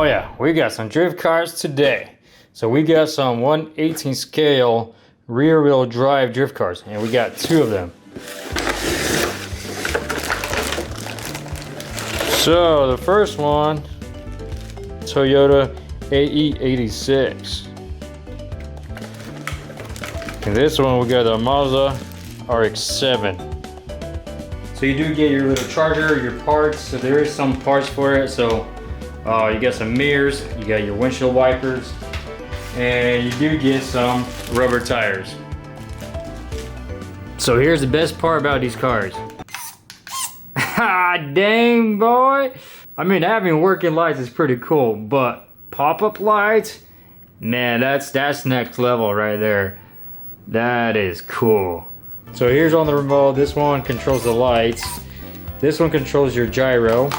yeah, we got some drift cars today. So we got some 1/18 scale rear wheel drive drift cars, and we got 2 of them. So the first one, Toyota AE86. And this one we got a Mazda RX7. So you do get your little charger, your parts. So there is some parts for it. So you got some mirrors, you got your windshield wipers, and you do get some rubber tires. So here's the best part about these cars. Ha, dang boy. I mean, having working lights is pretty cool, but pop-up lights, man, that's next level right there. That is cool. So here's on the remote. This one controls the lights. This one controls your gyro.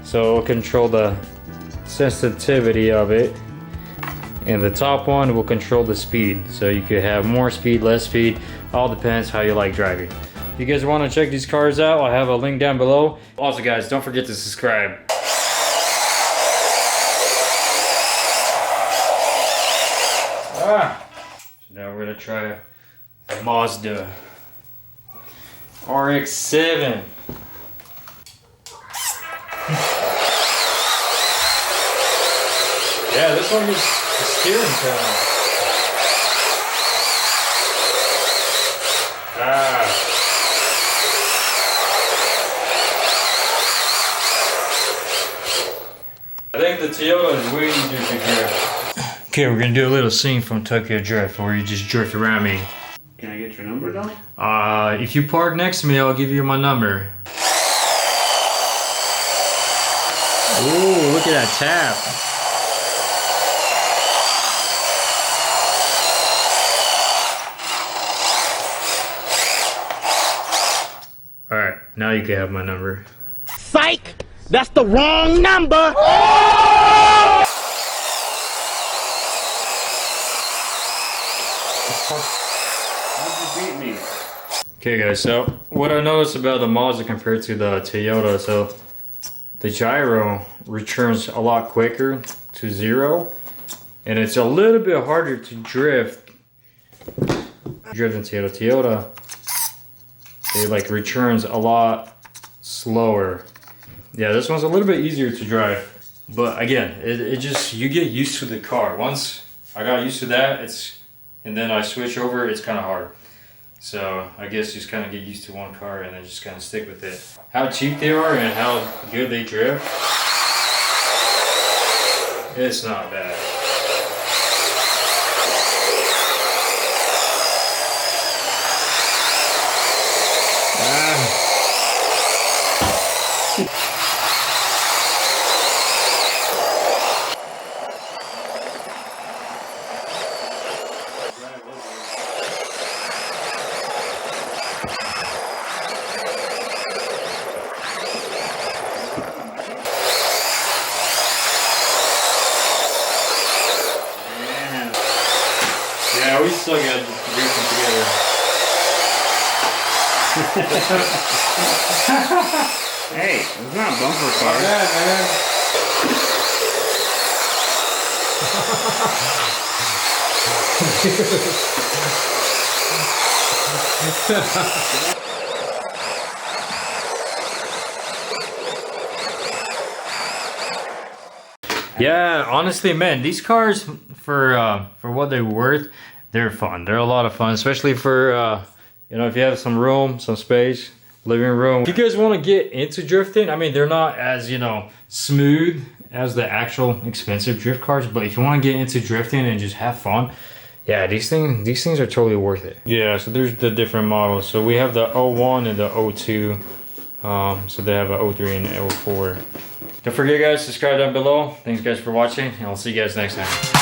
So it'll control the sensitivity of it. And the top one will control the speed. So you could have more speed, less speed. All depends how you like driving. If you guys want to check these cars out, I'll have a link down below. Also guys, don't forget to subscribe. So now we're gonna try the Mazda RX7. Yeah, this one is the steering panel. I think the Toyota is way easier to drift. Okay, we're gonna do a little scene from Tokyo Drift where you just drift around me. Can I get your number though? If you park next to me, I'll give you my number. Ooh, look at that tap. Alright, now you can have my number. Psych! That's the wrong number! How'd you beat me? Okay guys, so what I noticed about the Mazda compared to the Toyota, so the gyro returns a lot quicker to 0, and it's a little bit harder to drift than Toyota. It like returns a lot slower. Yeah, this one's a little bit easier to drive, but again, it just, you get used to the car. Once I got used to that, and then I switch over, it's kind of hard. So I guess just kind of get used to one car and then just kind of stick with it. How cheap they are and how good they drift, it's not bad. Yeah, we still got to do them together. Hey, it's not bumper car. Yeah, man. Yeah, honestly, man, these cars for what they're worth, they're fun. They're a lot of fun, especially for you know, if you have some room, some space, living room. If you guys want to get into drifting, I mean, they're not as, you know, smooth as the actual expensive drift cars, but if you want to get into drifting and just have fun, yeah, these things are totally worth it. Yeah, so there's the different models. So we have the 01 and the 02. So they have a 03 and a 04. Don't forget guys, subscribe down below. Thanks guys for watching, and I'll see you guys next time.